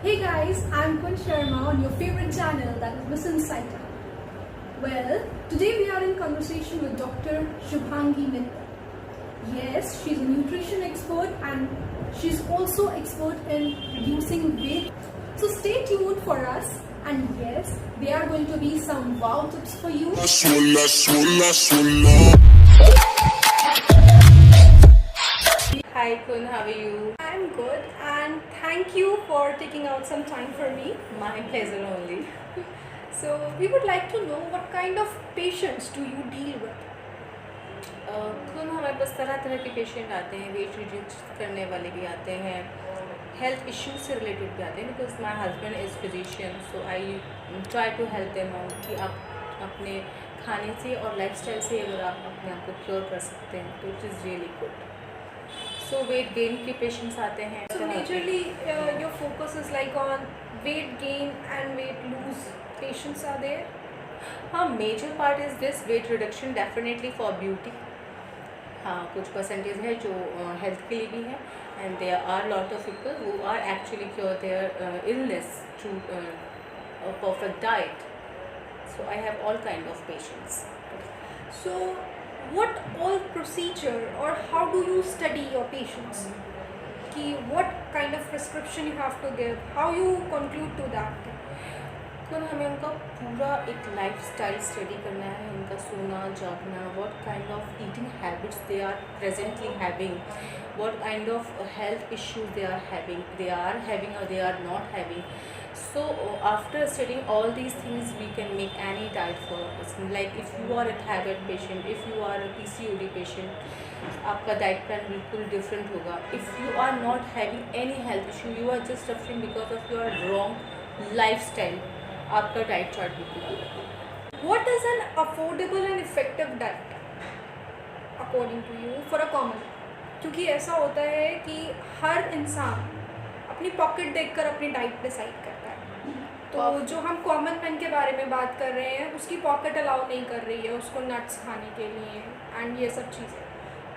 Hey guys, I'm Kun Sharma on your favorite channel, that is Miss Insighter. Well, today we are in conversation with Dr. Shubhangi Mittal. Yes, she's a nutrition expert and she's also expert in reducing weight. So stay tuned for us, and yes, there are going to be some wow tips for you. Hi Kun, how are you? I'm good, and thank you for taking out some time for me. My pleasure only. So we would like to know what kind of patients do you deal with? कुन हमारे पास तरह तरह के patient आते हैं, weight reduce करने वाले भी आते हैं, हेल्थ इश्यूज से रिलेटेड भी आते हैं, because my husband is physician, so I try to help them out कि आप अपने खाने से और लाइफस्टाइल से अगर आप अपने आप को क्योर कर सकते हैं तो it is really good. So weight gain के पेशेंट्स आते हैं. So majorly your focus is like on weight gain and weight lose patients are there? हाँ, major part is this weight reduction definitely for beauty. हाँ, कुछ percentage है जो health के लिए भी है, and there are lot of people who are actually cure their illness through perfect diet. So I have all kind of patients. So what all procedure or how do you study your patients? कि what kind of prescription you have to give? How you conclude to that? तो हमें उनका पूरा एक lifestyle study करना है, उनका सोना जागना, what kind of eating habits they are presently having, what kind of health issues they are having और they are not having. So after studying all these things, we can make any diet for a person. Like if you are a thyroid patient, if you are a PCOD patient, आपका diet plan बिल्कुल different होगा. If you are not having any health issue, you are just suffering because of your wrong lifestyle, आपका diet chart बिल्कुल अलग होगा. What is an affordable and effective diet according to you for a common? क्योंकि ऐसा होता है कि हर इंसान अपनी पॉकेट देखकर अपनी डाइट डिसाइड करता है. तो जो हम कॉमन मैन के बारे में बात कर रहे हैं, उसकी पॉकेट अलाउ नहीं कर रही है उसको नट्स खाने के लिए एंड ये सब चीज़ें.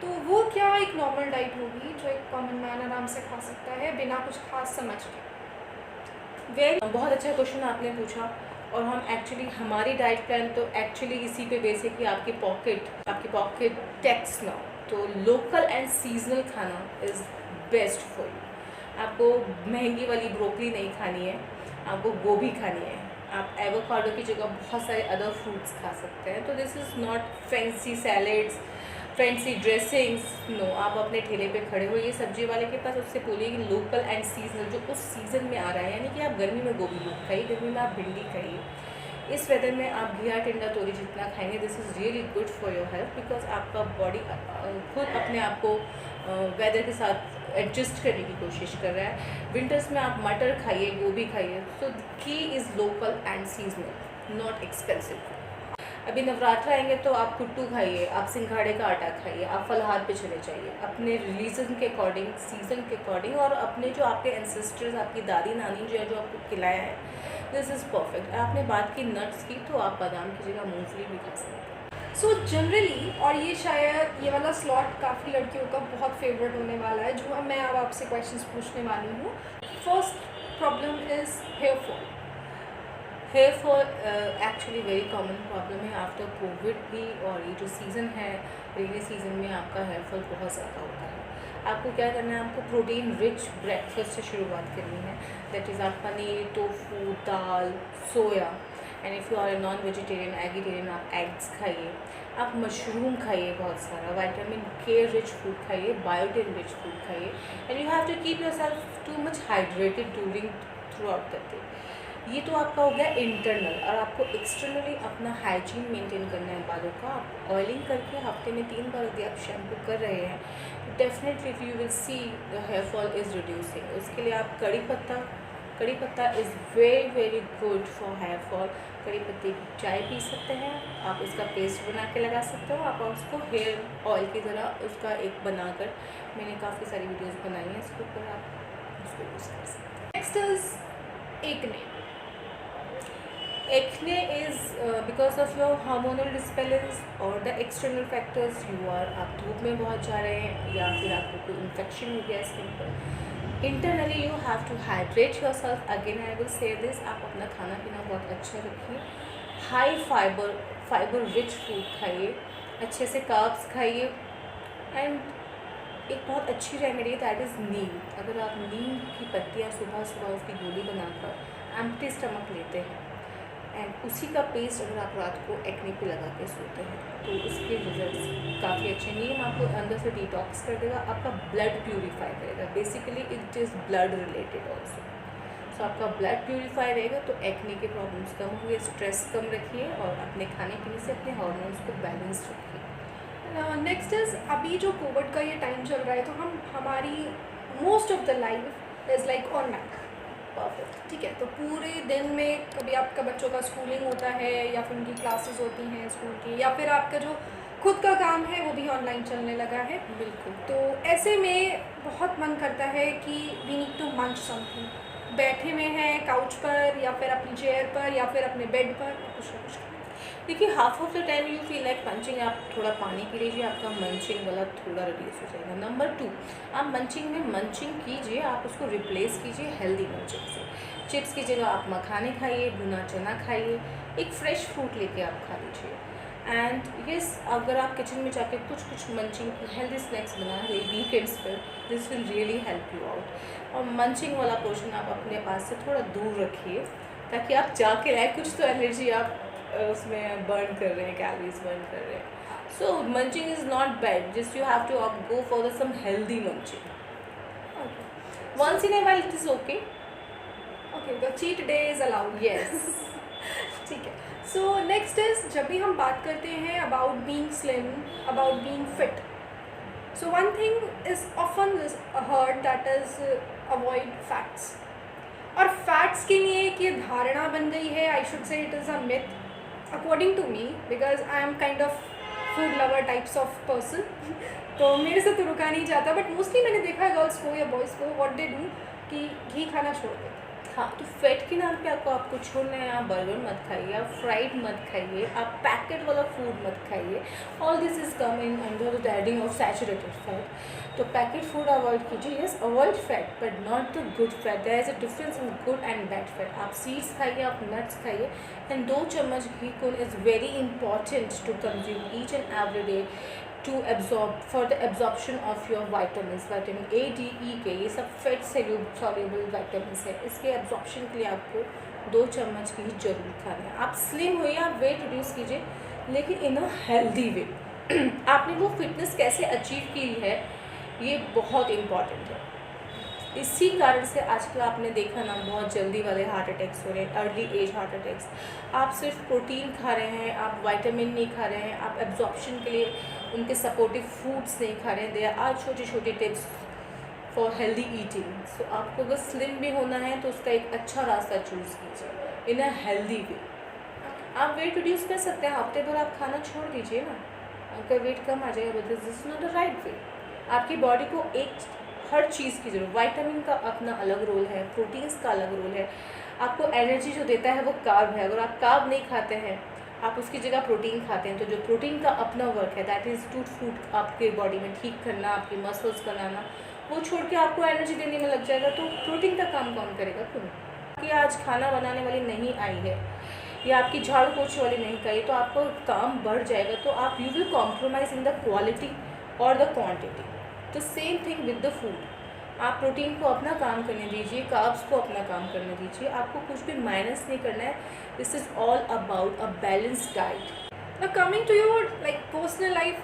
तो वो क्या एक नॉर्मल डाइट होगी जो एक कॉमन मैन आराम से खा सकता है बिना कुछ खास समझ के? बहुत अच्छा क्वेश्चन आपने पूछा. और हम एक्चुअली हमारी डाइट प्लान तो एक्चुअली इसी पे बेस है कि आपकी पॉकेट टैक्स ना. तो लोकल एंड सीजनल खाना इज़ बेस्ट फॉर यू. आपको महंगी वाली ब्रोकली नहीं खानी है, आपको गोभी खानी है. आप एवोकाडो की जगह बहुत सारे अदर फ्रूट्स खा सकते हैं. तो this is not fancy salads, fancy dressings. No, आप अपने ठेले पे खड़े होइए सब्जी वाले के पास, उससे बोलिए कि लोकल एंड सीजनल जो उस सीज़न में आ रहा है. यानी कि आप गर्मी में गोभी मत खाइए, गर्मी में आप भिंडी खाइए. इस वेदर में आप घिया टिंडा तोरी जितना खाएंगे, this is really good for your health, because आपका बॉडी खुद अपने आप को वेदर के साथ एडजस्ट करने की कोशिश कर रहा है. विंटर्स में आप मटर खाइए, गोभी खाइए. सो की is local and seasonal, not expensive. अभी नवरात्र आएंगे तो आप कुट्टू खाइए, आप सिंघाड़े का आटा खाइए, आप फलाहार पे चले जाइए अपने रिलीजन के अकॉर्डिंग, सीज़न के अकॉर्डिंग, और अपने जो आपके एंसेस्टर्स, आपकी दादी नानी जो है जो आपको खिलाया है, दिस इज़ परफेक्ट. आपने बात की नट्स की, तो आप बादाम की जगह मूंगफली भी खा सकते हैं. सो जनरली, और ये शायद ये वाला स्लॉट काफ़ी लड़कियों का बहुत फेवरेट होने वाला है, जो मैं अब आपसे क्वेश्चंस पूछने वाली हूँ. First problem is hair fall. Hair fall actually very common problem है आफ्टर कोविड भी. और ये जो सीज़न है, रेनी सीज़न में आपका हेयर फॉल बहुत ज़्यादा होता है. आपको क्या करना है, आपको प्रोटीन रिच ब्रेकफास्ट से शुरुआत करनी है. दैट इज़ आप paneer, tofu, dal, soya. And if you are a non vegetarian, eggetarian, आप एग्स खाइए, आप मशरूम खाइए, बहुत सारा विटामिन के रिच फूड खाइए, बायोटिन रिच फूड खाइए. And you have to keep yourself too much hydrated during throughout the day. ये तो आपका हो गया इंटरनल. और आपको एक्सटर्नली अपना हाइजीन मेंटेन करना है बालों का. आप ऑयलिंग करके हफ्ते में 3 बार यदि आप शैम्पू कर रहे हैं, तो definitely you will see the hair fall is reducing. उसके लिए आप कड़ी पत्ता is very very good for hair fall. कड़ी पत्ते की चाय पी सकते हैं आप, इसका पेस्ट बना के लगा सकते हो आप. उसको हेयर ऑयल की तरह उसका एक बनाकर, मैंने काफ़ी सारी वीडियोज़ बनाई हैं इसके ऊपर, आप उसको यूज़ कर सकते हैं. Next is acne. Acne is because of your hormonal disbalance और the external factors. आप धूप में बहुत जा रहे हैं, या फिर आपको कोई इन्फेक्शन हो गया स्किन पर, internally you have to hydrate yourself, again I will say this, आप अपना खाना पीना बहुत अच्छा रखिए, हाई फाइबर रिच फूड खाइए, अच्छे से कार्ब्स खाइए, एंड एक बहुत अच्छी रेमेडी दैट इज़ नीम। अगर आप नीम की पत्तियाँ सुबह सुबह उसकी गोली बनाकर एम्प्टी स्टमक लेते हैं एंड उसी का पेस्ट अगर आप रात को एक्ने पे लगा के सोते हैं तो उसके रिजल्ट्स काफ़ी अच्छे। नीम आपको अंदर से डिटॉक्स कर देगा, आपका ब्लड प्यूरीफाई करेगा, basically it is blood related also. So आपका ब्लड प्यूरीफाई रहेगा तो एक्ने के प्रॉब्लम्स कम होंगे, स्ट्रेस कम रखिए और अपने खाने पीने से अपने हार्मोन्स को बैलेंस रखिए। नेक्स्ट इज़ अभी जो कोविड का ये टाइम चल रहा है तो हमारी most of the life is like online. Perfect. ठीक है, तो पूरे दिन में कभी आपका बच्चों का स्कूलिंग होता है या फिर उनकी क्लासेस होती हैं स्कूल की, या फिर आपका जो खुद का काम है वो भी ऑनलाइन चलने लगा है। बिल्कुल। तो ऐसे में बहुत मन करता है कि वी नीड टू मंच समथिंग, बैठे हुए हैं काउच पर या फिर अपनी चेयर पर या फिर अपने बेड पर, कुछ ना कुछ। देखिए half of the time you feel like munching, आप थोड़ा पानी पी लीजिए, आपका मंचिंग वाला थोड़ा रिड्यूस हो जाएगा। नंबर 2, आप मंचिंग में मंचिंग कीजिए, आप उसको रिप्लेस कीजिए हेल्दी मंचिंग से। चिप्स की जगह आप मखाने खाइए, भुना चना खाइए, एक फ्रेश फ्रूट लेके आप खा लीजिए। एंड यस, अगर आप किचन में जाके कुछ मंचिंग की हेल्दी स्नैक्स बना रहे वीकेंड्स पर, this will really help you out. और मंचिंग वाला पोर्शन आप अपने पास से थोड़ा दूर रखिए ताकि आप जाके लाए कुछ तो एनर्जी आप उसमें बर्न कर रहे हैं, कैलोरीज बर्न कर रहे हैं। So munching is not bad, just you have to go for the some healthy munching once in a while, it is okay. Okay, the cheat day is allowed. Yes. ठीक है। So next is, जब भी हम बात करते हैं about being slim, about being fit, so one thing is often heard that is avoid fats. और fats के लिए एक ये धारणा बन गई है, I should say it is a myth according to me, because I am kind of food lover types of person. तो मेरे से तो रुका नहीं जाता, बट मोस्टली मैंने देखा है गर्ल्स को या बॉयज़ को व्हाट दे डू कि घी खाना छोड़ देते। हाँ, तो फैट के नाम पे आपको छोड़ना है, आप बर्गर मत खाइए, आप फ्राइड मत खाइए, आप पैकेट वाला फूड मत खाइए। All this is come in under the heading of saturated fat. तो पैकेट फूड अवॉइड कीजिए। Yes, avoid fat but not the good fat, there is a difference in good and bad fat. आप seeds खाइए, आप nuts खाइए, and 2 चम्मच घी को is very important to consume each and every day to absorb for the absorption of your vitamin A, D, E के, ये सब fate soluble vitamin है। इसके एब्जॉर्प्शन के लिए आपको 2 चम्मच की जरूर खाना है। आप स्लिम होइए, आप वेट रिड्यूस कीजिए, लेकिन इन अ हेल्दी वे। आपने वो फिटनेस कैसे अचीव की है, ये बहुत इम्पॉर्टेंट है। इसी कारण से आजकल आपने देखा ना, बहुत जल्दी वाले हार्ट अटैक्स हो रहे हैं, अर्ली एज हार्ट अटैक्स। आप सिर्फ प्रोटीन खा रहे हैं, आप विटामिन नहीं खा रहे हैं, आप एब्जॉर्प्शन के लिए उनके सपोर्टिव फूड्स नहीं खा रहे हैं। दे आर छोटी छोटी टिप्स फॉर हेल्दी ईटिंग। सो आपको अगर स्लिम भी होना है तो उसका एक अच्छा रास्ता चूज़ कीजिए इन अ हेल्दी वे। आप वेट रिड्यूस कर सकते हैं, हफ्ते भर आप खाना छोड़ दीजिए ना, आपका वेट कम आ जाएगा, but this is not the right way. आपकी बॉडी को एक हर चीज़ की ज़रूरत, विटामिन का अपना अलग रोल है, प्रोटीन्स का अलग रोल है। आपको एनर्जी जो देता है वो कार्ब है। अगर आप कार्ब नहीं खाते हैं, आप उसकी जगह प्रोटीन खाते हैं, तो जो प्रोटीन का अपना वर्क है दैट इज़ टू फूड आपके बॉडी में ठीक करना, आपकी मसल्स बनाना, वो छोड़ के आपको एनर्जी देने में लग जाएगा, तो प्रोटीन का काम कौन करेगा? तुम कि आज खाना बनाने वाली नहीं आई है या आपकी झाड़ू पोछे वाली नहीं आई, तो आपका काम बढ़ जाएगा, तो आप you will compromise in the quality और द क्वांटिटी। तो same thing with the food. आप प्रोटीन को अपना काम करने दीजिए, कार्ब्स को अपना काम करने दीजिए, आपको कुछ भी माइनस नहीं करना है। This is all about a balanced diet. Now coming to your like personal life,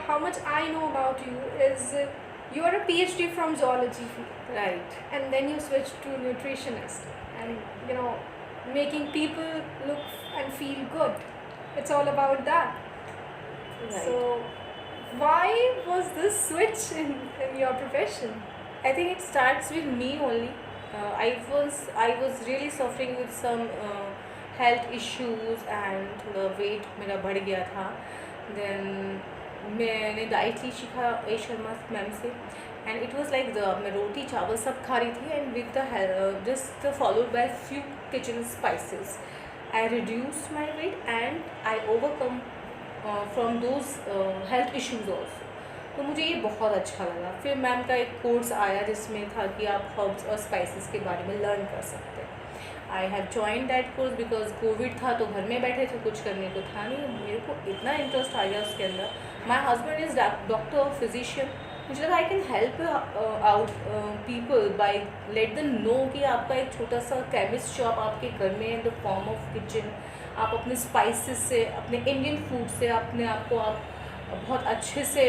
how much I know about you is you are a PhD from zoology field, right. and then you switched to nutritionist, and you know, making people look and feel good. It's all about that. Right. So why was this switch in your profession? I think it starts with me only. I was really suffering with some health issues and थोड़ा weight मेरा बढ़ गया था। Then मैंने diet ली सीखा ए Sharma ma'am से, and it was like मैं रोटी चावल सब खा रही थी, and with the just followed by few kitchen spices I reduce my weight and I overcome from those health issues also. तो मुझे ये बहुत अच्छा लगा। फिर मैम का एक कोर्स आया जिसमें था कि आप हर्ब्स और स्पाइसेस के बारे में लर्न कर सकते हैं। I have join that course because Covid था तो घर में बैठे थे, कुछ करने को था नहीं। मेरे को इतना इंटरेस्ट आ गया उसके अंदर। माई हस्बैंड इज़ डॉक्टर और फिजिशियन। मुझे लगा I can help out people by let them know कि आपका एक छोटा सा केमिस्ट शॉप आपके घर में in the form of kitchen, आप अपने स्पाइसेस से, अपने इंडियन फूड से अपने आप को आप बहुत अच्छे से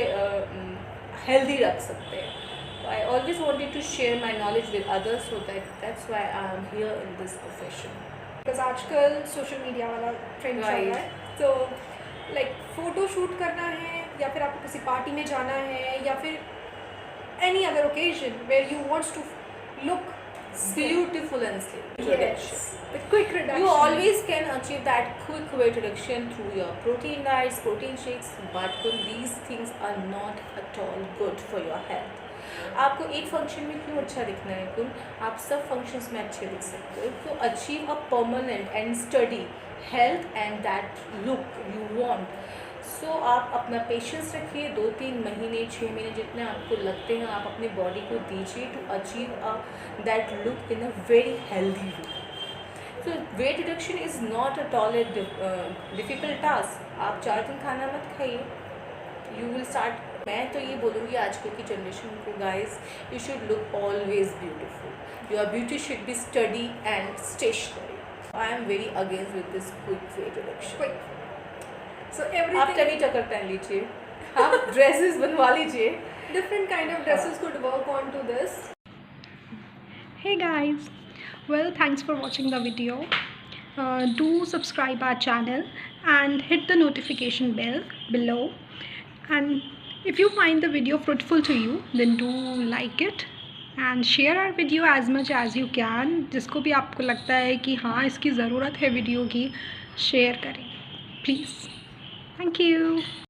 हेल्दी रख सकते हैं। I always wanted to share my knowledge with others, so that's why I am here in this profession. Because आजकल सोशल मीडिया वाला ट्रेंड चल रहा है, तो लाइक फ़ोटो शूट करना है या फिर आपको किसी पार्टी में जाना है या फिर any other occasion where you wants to look Beautiful and slim. yes, the quick reduction. You always can achieve that quick weight reduction through your protein diets, protein shakes, but these things are not at all good for your health. आपको एक function में क्यों अच्छा दिखना है कुल, आप सब फंक्शंस में अच्छे दिख सकते हो। तो achieve a permanent and steady health and that look you want, so आप अपना पेशेंस रखिए, 2-3 महीने 6 महीने जितने आपको लगते हैं आप अपने बॉडी को दीजिए to achieve that look in a very healthy way. So weight reduction is not at all a difficult task. आप 4 दिन खाना मत खाइए, यू विल स्टार्ट। मैं तो ये बोलूँगी आजकल की जनरेशन को, guys you should look always beautiful, your beauty should be steady and stationary. I am very against with this quick weight reduction. quick. So आप everything, टनी टकर पहन लीजिए, आप ड्रेसेस बनवा लीजिए। different kind of dresses could work on to this. Hey guys, well, thanks for watching the video. Do subscribe our channel and hit the notification bell below, and if you find the video fruitful to you, then do like it and share our video as much as you can. जिसको भी आपको लगता है कि हाँ इसकी ज़रूरत है वीडियो की, शेयर करें प्लीज़। Thank you.